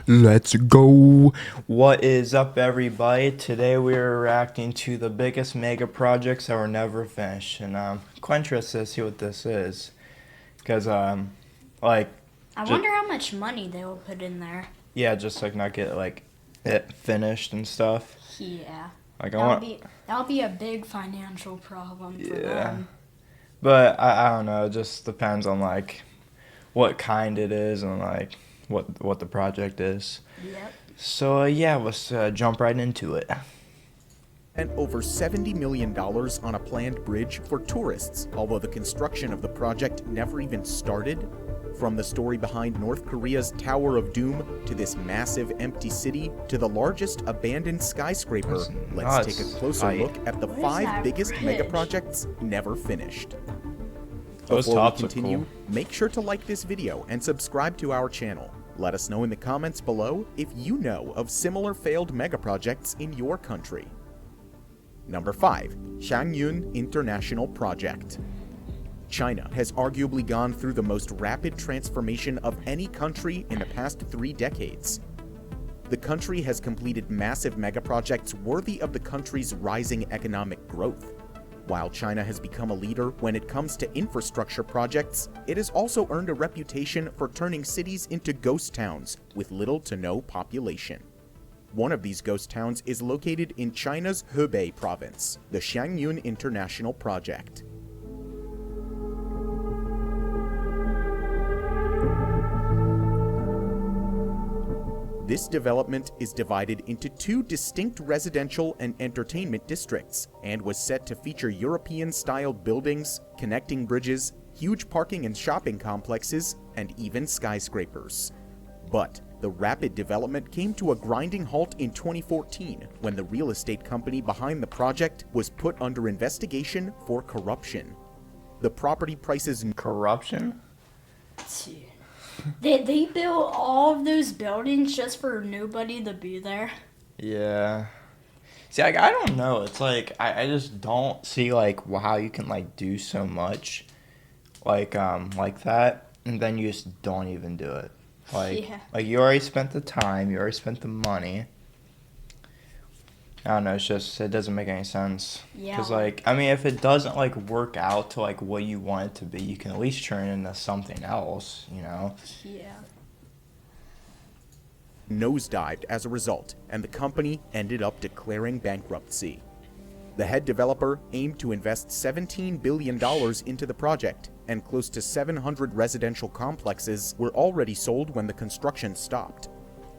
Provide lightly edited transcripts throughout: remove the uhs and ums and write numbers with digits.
Let's go. What is up, everybody? Today we are reacting to the biggest mega projects that were never finished, and quite interested to see what this is, because like, I just, wonder how much money they will put in there. yeah, just like not get like it finished and stuff. Yeah, Like I want, that'll be a big financial problem for them. but I don't know. It just depends on like what kind it is and like what the project is. Yep. So yeah, let's jump right into it. Spent over $70 million on a planned bridge for tourists, although the construction of the project never even started. From the story behind North Korea's Tower of Doom to this massive empty city to the largest abandoned skyscraper, let's take a closer look at the What is 5 that biggest bridge? mega projects never finished. Those Before we tops are continue, cool. make sure to like this video and subscribe to our channel. Let us know in the comments below if you know of similar failed mega projects in your country. Number 5. Changyun International Project. China has arguably gone through the most rapid transformation of any country in the past 3 decades. The country has completed massive megaprojects worthy of the country's rising economic growth. While China has become a leader when it comes to infrastructure projects, it has also earned a reputation for turning cities into ghost towns with little to no population. One of these ghost towns is located in China's Hebei province, the Changyun International Project. This development is divided into 2 distinct residential and entertainment districts and was set to feature European-styled buildings, connecting bridges, huge parking and shopping complexes, and even skyscrapers. But the rapid development came to a grinding halt in 2014 when the real estate company behind the project was put under investigation for corruption. The property prices Corruption? They built all of those buildings just for nobody to be there. Yeah. See, like, I don't know. It's like I just don't see like how you can like do so much like that and then you just don't even do it. Like you already spent the time, you already spent the money. I don't know, it doesn't make any sense. Yeah. Because, like, I mean, if it doesn't, like, work out to, like, what you want it to be, you can at least turn it into something else, you know? Yeah. nosedived as a result, and the company ended up declaring bankruptcy. The head developer aimed to invest $17 billion into the project, and close to 700 residential complexes were already sold when the construction stopped.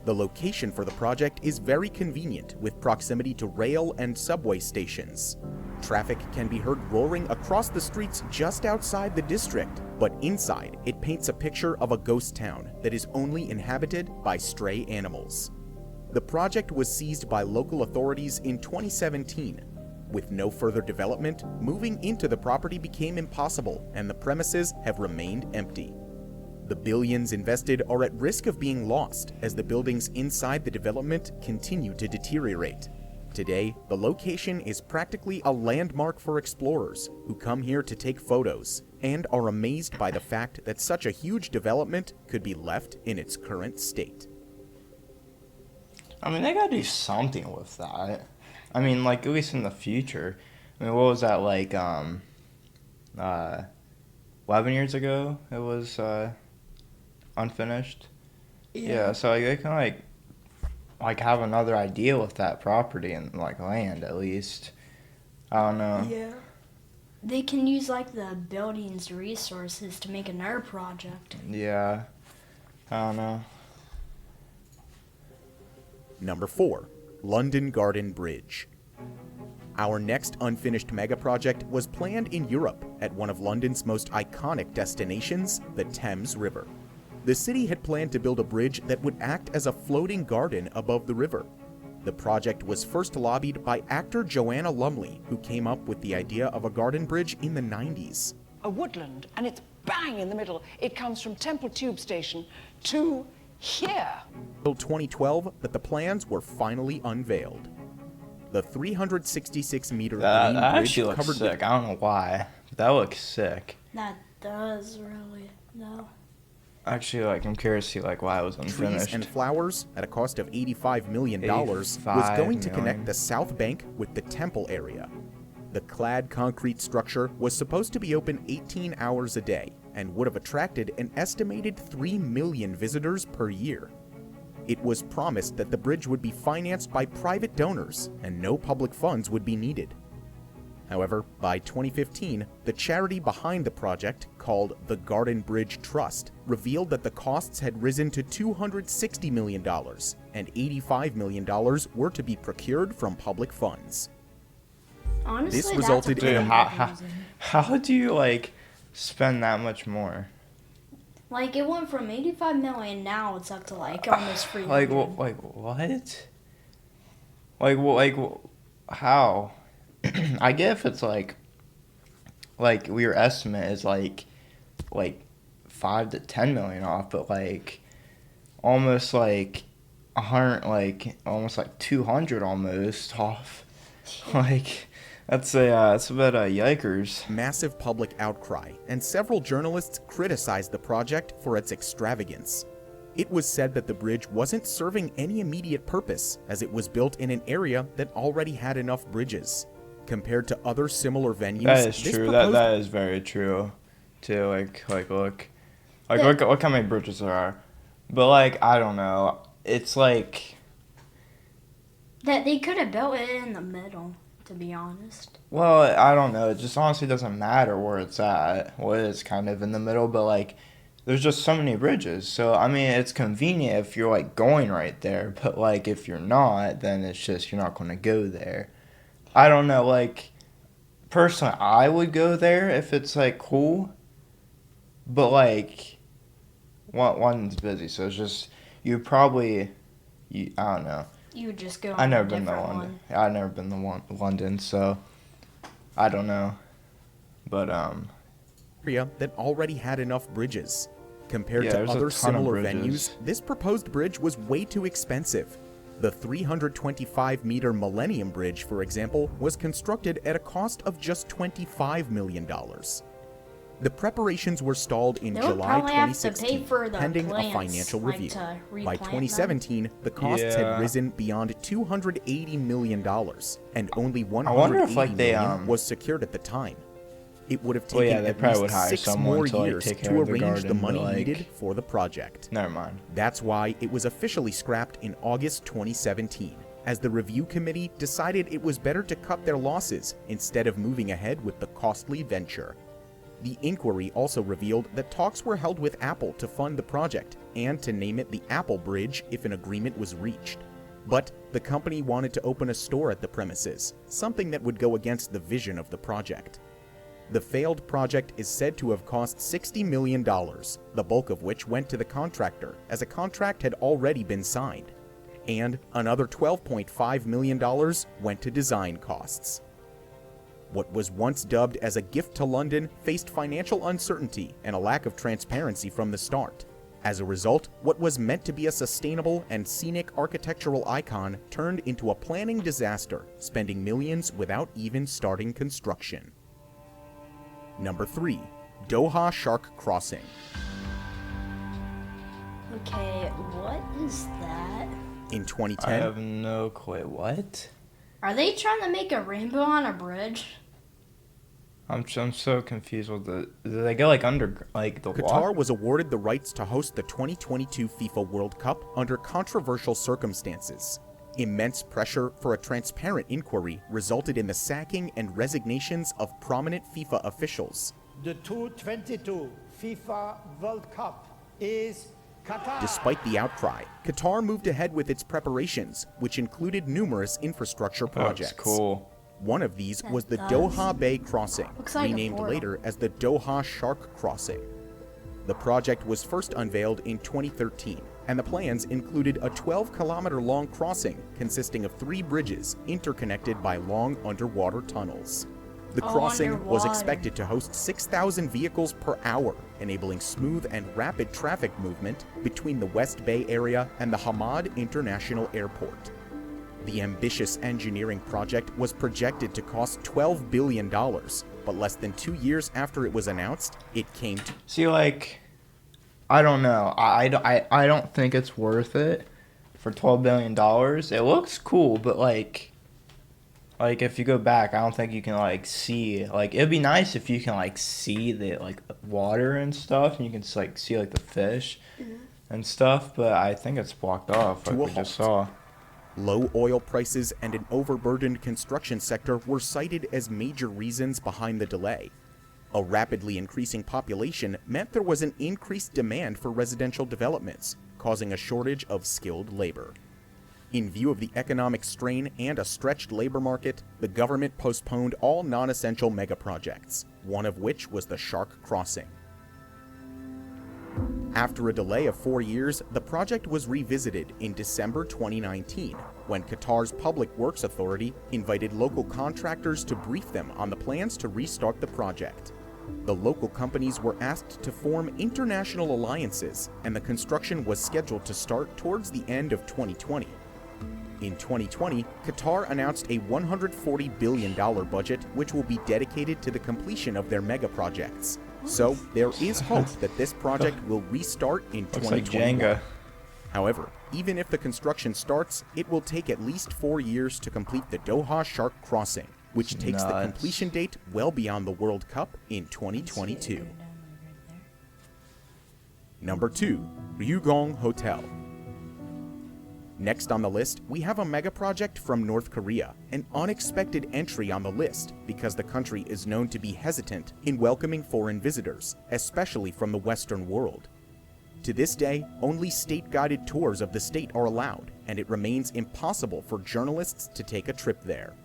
The location for the project is very convenient with proximity to rail and subway stations. Traffic can be heard roaring across the streets just outside the district, but inside it paints a picture of a ghost town that is only inhabited by stray animals. The project was seized by local authorities in 2017. With no further development, moving into the property became impossible and the premises have remained empty. The billions invested are at risk of being lost as the buildings inside the development continue to deteriorate. Today, the location is practically a landmark for explorers who come here to take photos and are amazed by the fact that such a huge development could be left in its current state. I mean, they gotta do something with that. I mean, like, at least in the future. I mean, what was that, like, 11 years ago it was, unfinished? Yeah, so like, they can, like, have another idea with that property and, like, land, at least. I don't know. Yeah. They can use like the building's resources to make another project. Yeah. I don't know. Number 4. London Garden Bridge. Our next unfinished mega project was planned in Europe at one of London's most iconic destinations, the Thames River. The city had planned to build a bridge that would act as a floating garden above the river. The project was first lobbied by actor Joanna Lumley, who came up with the idea of a garden bridge in the 90s. A woodland, and it's bang in the middle. It comes from Temple Tube Station to here. Until 2012, that the plans were finally unveiled. The 366-meter That green bridge actually looks covered sick. I don't know why. But that looks sick. That does really, though. Actually, like, I'm curious to see, like, why it was Trees unfinished. and flowers, at a cost of $85 million, was going to connect the South Bank with the Temple area. The clad concrete structure was supposed to be open 18 hours a day and would have attracted an estimated 3 million visitors per year. It was promised that the bridge would be financed by private donors and no public funds would be needed. However, by 2015, the charity behind the project, called the Garden Bridge Trust, revealed that the costs had risen to $260 million, and $85 million were to be procured from public funds. Honestly, This resulted that's a in Dude, pretty how, good reason. how do you, like, spend that much more? Like, it went from 85 million, now it's up to, like, almost 300. Like, what? How? I get if it's like your estimate is like 5 to 10 million off, but like almost like 100, like almost like 200 almost off. Like that's a bit of yikers. Massive public outcry, and several journalists criticized the project for its extravagance. It was said that the bridge wasn't serving any immediate purpose, as it was built in an area that already had enough bridges. Compared to other similar venues, That is this true. proposed- That is very true. Too look, Yeah. look how many bridges there are. But like I don't know. It's like That they could have built it in the middle, to be honest. well, I don't know. It just honestly doesn't matter where it's at. Well, it's kind of in the middle, but like there's just so many bridges. So I mean, it's convenient if you're like going right there. But like if you're not, then it's just you're not going to go there. I don't know, like, personally, I would go there if it's, like, cool, but, like, one's busy, so it's just, I don't know. You would just go on I've never a been to different London. one. I've never been to London, so, I don't know, but, area that already had enough bridges. Compared Yeah, to there's a other ton of similar bridges. venues, this proposed bridge was way too expensive. The 325-meter Millennium Bridge, for example, was constructed at a cost of just $25 million. The preparations were stalled in They would July probably have to 2016, pay for the pending a plants, financial like, review. to By replant them. 2017, the costs Yeah. had risen beyond $280 million, and only wonder $180 if, like, they, million was secured at the time. It would have Well, taken yeah, they at probably least would hire 6 someone more to, like, years take care to of the arrange the garden, money but, like- needed for the project. never mind. That's why it was officially scrapped in August 2017, as the review committee decided it was better to cut their losses instead of moving ahead with the costly venture. The inquiry also revealed that talks were held with Apple to fund the project and to name it the Apple Bridge if an agreement was reached. But the company wanted to open a store at the premises, something that would go against the vision of the project. The failed project is said to have cost $60 million, the bulk of which went to the contractor, as a contract had already been signed. And another $12.5 million went to design costs. What was once dubbed as a gift to London faced financial uncertainty and a lack of transparency from the start. As a result, what was meant to be a sustainable and scenic architectural icon turned into a planning disaster, spending millions without even starting construction. Number 3. Doha Shark Crossing. Okay, what is that? In I 2010, have no clue. What? Are they trying to make a rainbow on a bridge? I'm so confused with do they go like under like the Qatar water? was awarded the rights to host the 2022 FIFA World Cup under controversial circumstances. Immense pressure for a transparent inquiry resulted in the sacking and resignations of prominent FIFA officials. The 2022 FIFA World Cup is Qatar. Despite the outcry, Qatar moved ahead with its preparations, which included numerous infrastructure projects. That's cool. One of these was the That does. Doha Bay Crossing, Looks like a renamed portal. later as the Doha Shark Crossing. The project was first unveiled in 2013, and the plans included a 12-kilometer-long crossing consisting of 3 bridges interconnected by long underwater tunnels. The Oh, crossing was underwater. expected to host 6,000 vehicles per hour, enabling smooth and rapid traffic movement between the West Bay area and the Hamad International Airport. The ambitious engineering project was projected to cost $12 billion, but less than 2 years after it was announced, it came to See, like, I don't know. I don't think it's worth it for $12 billion. It looks cool, but like if you go back, I don't think you can like see, like it'd be nice if you can like see the like water and stuff, and you can just, like see like the fish and stuff, but I think it's blocked off like To a we just halt. saw. Low oil prices and an overburdened construction sector were cited as major reasons behind the delay. A rapidly increasing population meant there was an increased demand for residential developments, causing a shortage of skilled labor. In view of the economic strain and a stretched labor market, the government postponed all non-essential megaprojects, one of which was the Shark Crossing. After a delay of 4 years, the project was revisited in December 2019, when Qatar's Public Works Authority invited local contractors to brief them on the plans to restart the project. The local companies were asked to form international alliances, and the construction was scheduled to start towards the end of 2020. In 2020, Qatar announced a $140 billion budget which will be dedicated to the completion of their megaprojects. So there is hope that this project will restart in Looks like 2021. Jenga. However, even if the construction starts, it will take at least 4 years to complete the Doha Shark Crossing, which takes the Nuts. completion date well beyond the World Cup in 2022. Number 2. Ryugyong Hotel. Next on the list, we have a mega project from North Korea, an unexpected entry on the list because the country is known to be hesitant in welcoming foreign visitors, especially from the Western world. To this day, only state-guided tours of the state are allowed, and it remains impossible for journalists to take a trip there.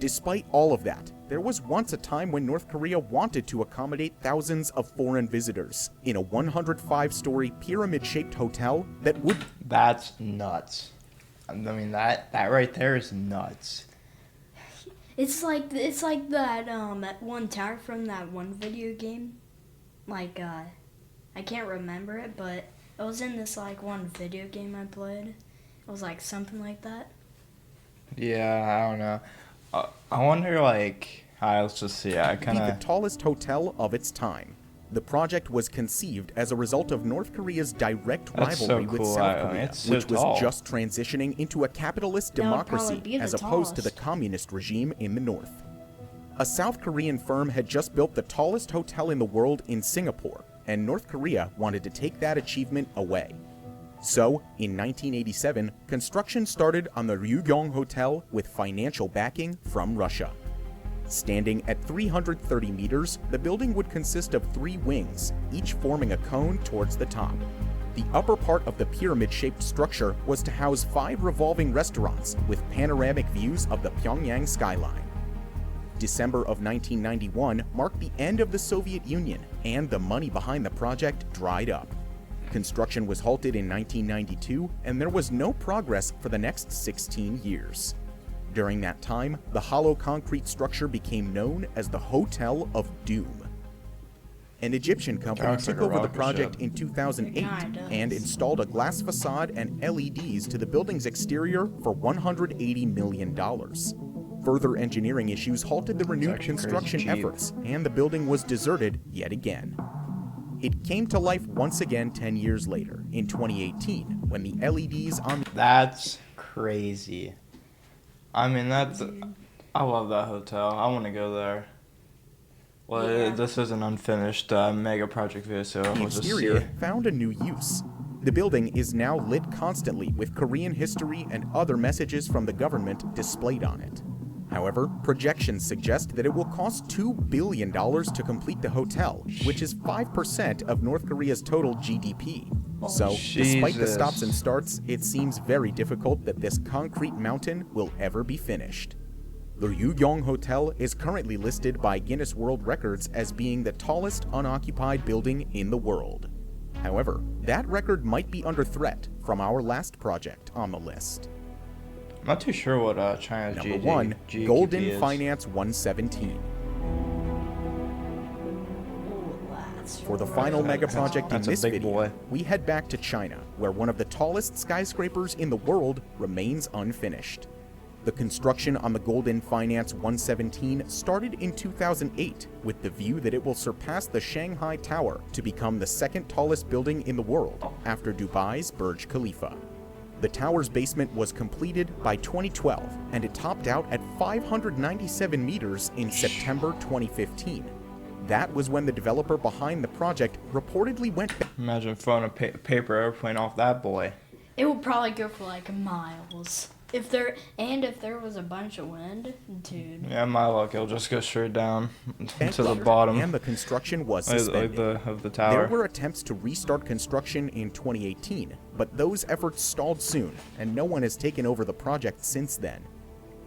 Despite all of that, there was once a time when North Korea wanted to accommodate thousands of foreign visitors in a 105-story pyramid-shaped hotel that would... That's nuts. I mean that right there is nuts. It's like that one tower from that one video game. Like I can't remember it, but it was in this like one video game I played. It was like something like that. Yeah, I don't know. I wonder like, let's just see. I be kind the of tallest hotel of its time. The project was conceived as a result of North Korea's direct That's so rivalry with cool. South I mean, Korea, it's so which was tall. just transitioning into a capitalist That would probably democracy be the as opposed to the tallest. communist regime in the north. A South Korean firm had just built the tallest hotel in the world in Singapore, and North Korea wanted to take that achievement away. So, in 1987, construction started on the Ryugyong Hotel with financial backing from Russia. Standing at 330 meters, the building would consist of 3 wings, each forming a cone towards the top. The upper part of the pyramid-shaped structure was to house 5 revolving restaurants with panoramic views of the Pyongyang skyline. December of 1991 marked the end of the Soviet Union, and the money behind the project dried up. Construction was halted in 1992, and there was no progress for the next 16 years. During that time, the hollow concrete structure became known as the Hotel of Doom. An Egyptian company Looks took like a over the rocket project ship. in 2008 Kinda does. and installed a glass facade and LEDs to the building's exterior for $180 million. Further engineering issues halted the renewed actually crazy construction cheap. efforts, and the building was deserted yet again. It came to life once again 10 years later, in 2018, when the LEDs on That's crazy. I mean, I love that hotel. I want to go there. Well, Yeah. this is an unfinished mega project video, so the we'll just see. exterior found a new use. The building is now lit constantly with Korean history and other messages from the government displayed on it. However, projections suggest that it will cost $2 billion to complete the hotel, which is 5% of North Korea's total GDP. So, despite the Jesus. stops and starts, it seems very difficult that this concrete mountain will ever be finished. The Ryugyong Hotel is currently listed by Guinness World Records as being the tallest unoccupied building in the world. However, that record might be under threat from our last project on the list. I'm not too sure what China's Number GDP 1, GDP Golden is. Finance 117. For the final mega project in That's a this big video, boy. we head back to China, where one of the tallest skyscrapers in the world remains unfinished. The construction on the Golden Finance 117 started in 2008 with the view that it will surpass the Shanghai Tower to become the second tallest building in the world after Dubai's Burj Khalifa. The tower's basement was completed by 2012 and it topped out at 597 meters in September 2015. That was when the developer behind the project reportedly went. Imagine throwing a paper airplane off that boy. It would probably go for like miles. If there was a bunch of wind, dude. Yeah, my luck, it'll just go straight down to the bankrupt, bottom and the construction was of suspended. the There tower. were attempts to restart construction in 2018, but those efforts stalled soon, and no one has taken over the project since then.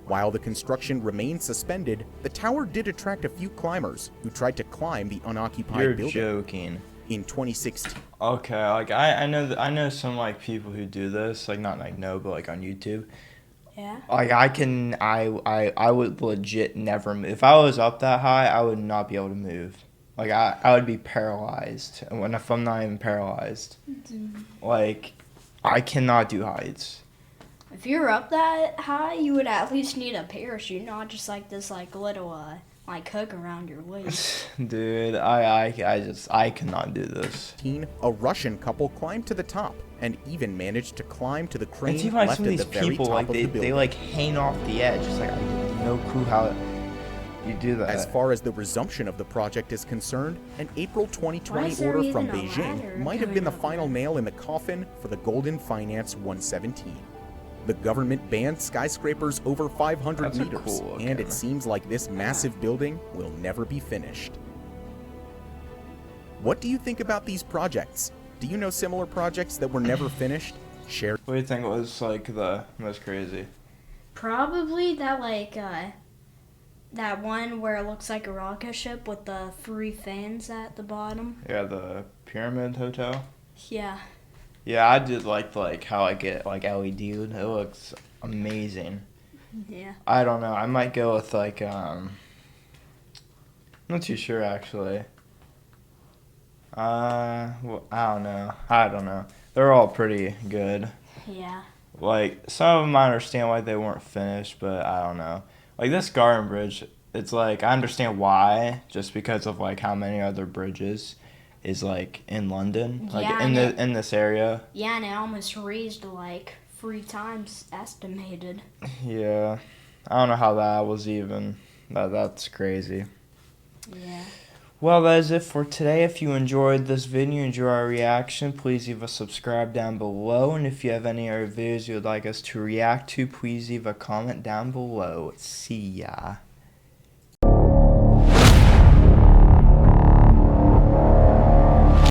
While the construction remained suspended, the tower did attract a few climbers who tried to climb the unoccupied You're building. joking. In 2016, Okay, like I know some like people who do this, like not like no, but like on YouTube. Yeah. Like I would legit never move. If I was up that high, I would not be able to move. Like I would be paralyzed. And if I'm not even paralyzed, like I cannot do heights. If you're up that high, you would at least need a parachute, not just like this like little like hook around your waist. Dude, I cannot do this. a Russian couple climbed to the top and even managed to climb to the crane It's even like left some of at these the very people, top like of the they building. like hang off the edge. It's like I have no clue how you do that. As far as the resumption of the project is concerned, an April Why 2020 is there order from even a Beijing ladder might have been the coming up final there? nail in the coffin for the Golden Finance 117. The government banned skyscrapers over 500 That's a meters, cool and looking. it seems like this massive building will never be finished. What do you think about these projects? Do you know similar projects that were never finished? Share What do you think was like the most crazy? Probably that like that one where it looks like a rocket ship with the 3 fans at the bottom. Yeah, the Pyramid Hotel. Yeah. Yeah, I did like how I get like LED. It looks amazing. Yeah. I don't know. I might go with like I'm not too sure actually. Well, I don't know. They're all pretty good. Yeah. Like some of them I understand why they weren't finished, but I don't know. Like this Garden Bridge, it's like I understand why, just because of like how many other bridges is like in London, like Yeah, in this area. Yeah, and it almost raised like 3 times estimated. Yeah, I don't know how that was even. That's crazy. Yeah. Well, that is it for today. If you enjoyed this video, enjoy our reaction, please leave a subscribe down below. And if you have any other videos you would like us to react to, please leave a comment down below. See ya.